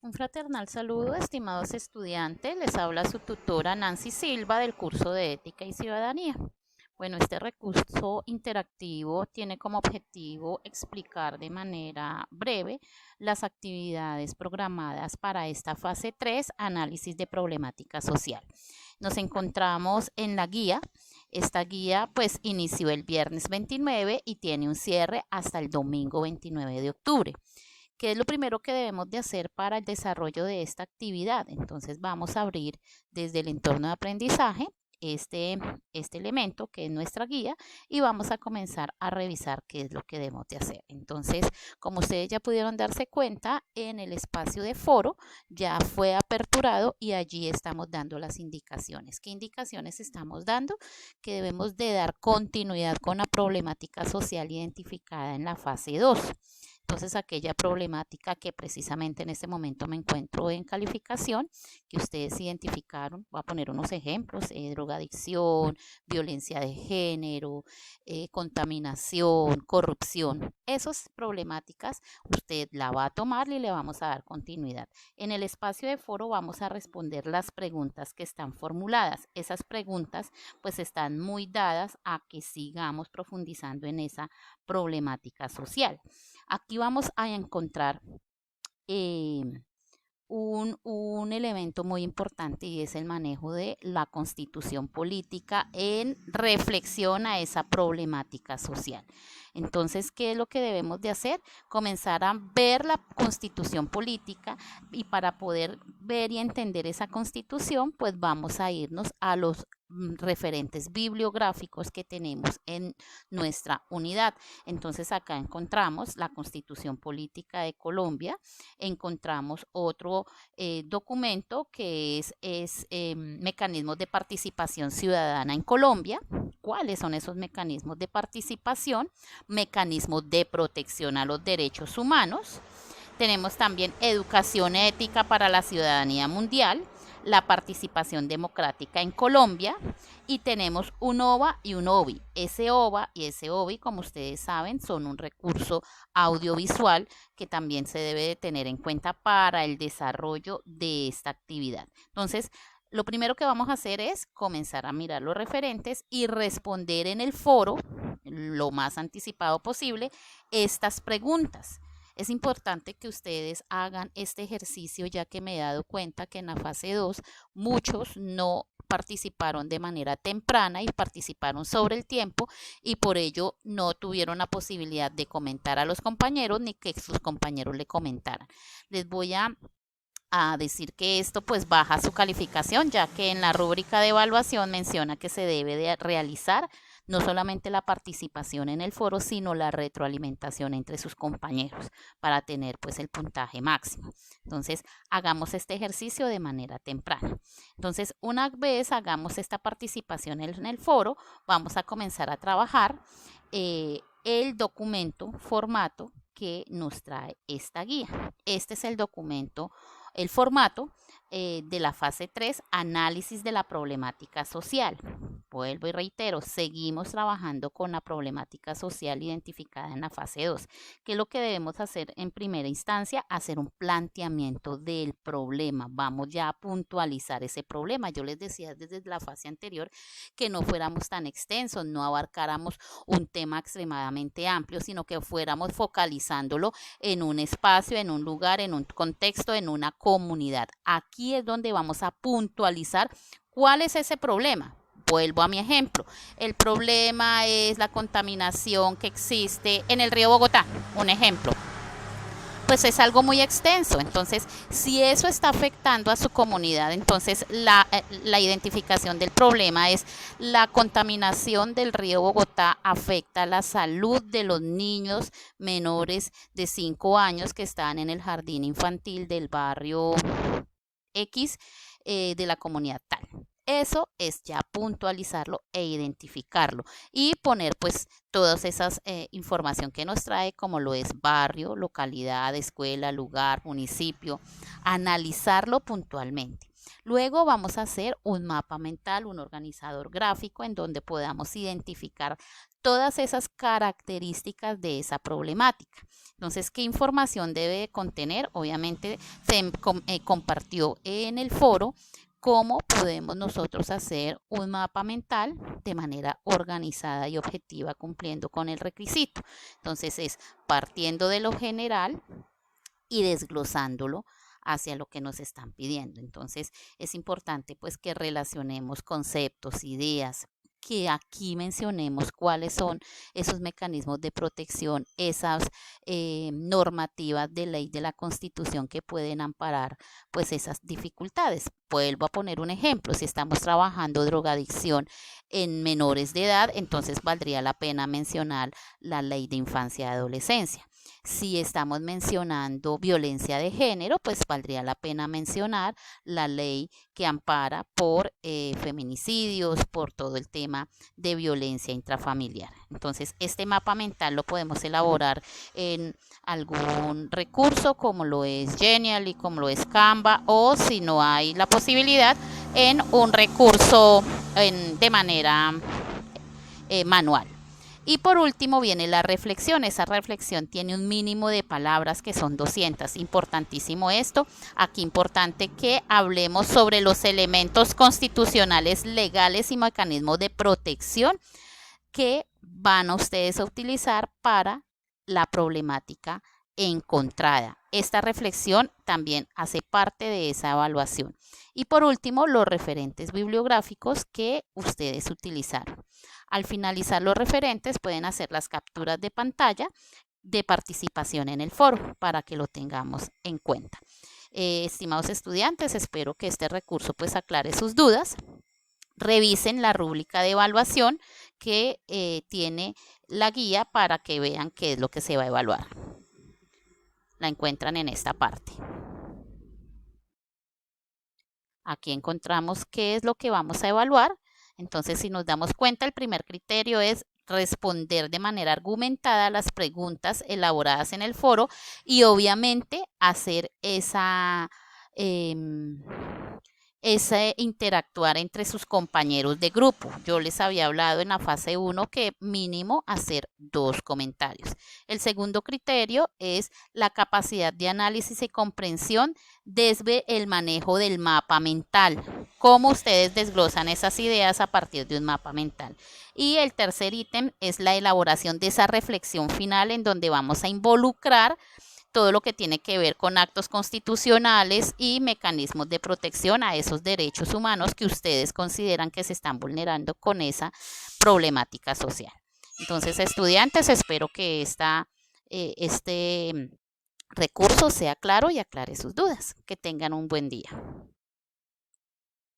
Un fraternal saludo, estimados estudiantes. Les habla su tutora Nancy Silva del curso de Ética y Ciudadanía. Bueno, este recurso interactivo tiene como objetivo explicar de manera breve las actividades programadas para esta fase 3, análisis de problemática social. Nos encontramos en la guía. Esta guía pues inició el viernes 29 y tiene un cierre hasta el domingo 29 de octubre. ¿Qué es lo primero que debemos de hacer para el desarrollo de esta actividad? Entonces vamos a abrir desde el entorno de aprendizaje este elemento que es nuestra guía y vamos a comenzar a revisar qué es lo que debemos de hacer. Entonces, como ustedes ya pudieron darse cuenta, en el espacio de foro ya fue aperturado y allí estamos dando las indicaciones. ¿Qué indicaciones estamos dando? Que debemos de dar continuidad con la problemática social identificada en la fase 2. Entonces, aquella problemática que precisamente en este momento me encuentro en calificación, que ustedes identificaron, voy a poner unos ejemplos, drogadicción, violencia de género, contaminación, corrupción. Esas problemáticas usted la va a tomar y le vamos a dar continuidad. En el espacio de foro vamos a responder las preguntas que están formuladas. Esas preguntas pues están muy dadas a que sigamos profundizando en esa problemática social. Aquí vamos a encontrar eh, un elemento muy importante y es el manejo de la constitución política en reflexión a esa problemática social. Entonces, ¿qué es lo que debemos de hacer? Comenzar a ver la constitución política y para poder ver y entender esa constitución, pues vamos a irnos a los referentes bibliográficos que tenemos en nuestra unidad. Entonces acá encontramos la Constitución Política de Colombia, encontramos otro documento que es mecanismos de participación ciudadana en Colombia. ¿Cuáles son esos mecanismos de participación? Mecanismos de protección a los derechos humanos. Tenemos también educación ética para la ciudadanía mundial, la participación democrática en Colombia y tenemos un OVA y un OBI. Ese OVA y ese OBI, como ustedes saben, son un recurso audiovisual que también se debe de tener en cuenta para el desarrollo de esta actividad. Entonces, lo primero que vamos a hacer es comenzar a mirar los referentes y responder en el foro, lo más anticipado posible, estas preguntas. Es importante que ustedes hagan este ejercicio ya que me he dado cuenta que en la fase 2 muchos no participaron de manera temprana y participaron sobre el tiempo y por ello no tuvieron la posibilidad de comentar a los compañeros ni que sus compañeros le comentaran. Les voy a decir que esto pues baja su calificación, ya que en la rúbrica de evaluación menciona que se debe de realizar no solamente la participación en el foro, sino la retroalimentación entre sus compañeros para tener pues el puntaje máximo. Entonces, hagamos este ejercicio de manera temprana. Entonces, una vez hagamos esta participación en el foro, vamos a comenzar a trabajar el documento, formato que nos trae esta guía. Este es el documento, el formato de la fase 3, análisis de la problemática social. Vuelvo y reitero, seguimos trabajando con la problemática social identificada en la fase 2. ¿Qué es lo que debemos hacer en primera instancia? Hacer un planteamiento del problema. Vamos ya a puntualizar ese problema. Yo les decía desde la fase anterior que no fuéramos tan extensos, no abarcáramos un tema extremadamente amplio, sino que fuéramos focalizándolo en un espacio, en un lugar, en un contexto, en una comunidad. Aquí es donde vamos a puntualizar cuál es ese problema. Vuelvo a mi ejemplo. El problema es la contaminación que existe en el río Bogotá, un ejemplo. Pues es algo muy extenso. Entonces, si eso está afectando a su comunidad, entonces la identificación del problema es la contaminación del río Bogotá afecta la salud de los niños menores de 5 años que están en el jardín infantil del barrio X de la comunidad tal. Eso es ya puntualizarlo e identificarlo y poner pues todas esas información que nos trae como lo es barrio, localidad, escuela, lugar, municipio, analizarlo puntualmente. Luego vamos a hacer un mapa mental, un organizador gráfico en donde podamos identificar todas esas características de esa problemática. Entonces, ¿qué información debe contener? Obviamente se compartió en el foro cómo podemos nosotros hacer un mapa mental de manera organizada y objetiva cumpliendo con el requisito. Entonces es partiendo de lo general y desglosándolo hacia lo que nos están pidiendo. Entonces es importante pues que relacionemos conceptos, ideas, que aquí mencionemos cuáles son esos mecanismos de protección, esas normativas de ley de la Constitución que pueden amparar pues esas dificultades. Vuelvo a poner un ejemplo, si estamos trabajando drogadicción en menores de edad, entonces valdría la pena mencionar la ley de infancia y adolescencia. Si estamos mencionando violencia de género, pues valdría la pena mencionar la ley que ampara por feminicidios, por todo el tema de violencia intrafamiliar. Entonces, este mapa mental lo podemos elaborar en algún recurso como lo es Genially, como lo es Canva, o si no hay la posibilidad, en un recurso de manera manual. Y por último viene la reflexión. Esa reflexión tiene un mínimo de palabras que son 200. Importantísimo esto. Aquí importante que hablemos sobre los elementos constitucionales, legales y mecanismos de protección que van a ustedes a utilizar para la problemática encontrada. Esta reflexión también hace parte de esa evaluación. Y por último, los referentes bibliográficos que ustedes utilizaron. Al finalizar los referentes pueden hacer las capturas de pantalla de participación en el foro para que lo tengamos en cuenta. Estimados estudiantes, espero que este recurso pues aclare sus dudas. Revisen la rúbrica de evaluación que tiene la guía para que vean qué es lo que se va a evaluar. La encuentran en esta parte. Aquí encontramos qué es lo que vamos a evaluar. Entonces, si nos damos cuenta, el primer criterio es responder de manera argumentada a las preguntas elaboradas en el foro y obviamente hacer ese interactuar entre sus compañeros de grupo. Yo les había hablado en la fase 1 que mínimo hacer 2 comentarios. El segundo criterio es la capacidad de análisis y comprensión desde el manejo del mapa mental. Cómo ustedes desglosan esas ideas a partir de un mapa mental. Y el tercer ítem es la elaboración de esa reflexión final en donde vamos a involucrar todo lo que tiene que ver con actos constitucionales y mecanismos de protección a esos derechos humanos que ustedes consideran que se están vulnerando con esa problemática social. Entonces, estudiantes, espero que este recurso sea claro y aclare sus dudas. Que tengan un buen día.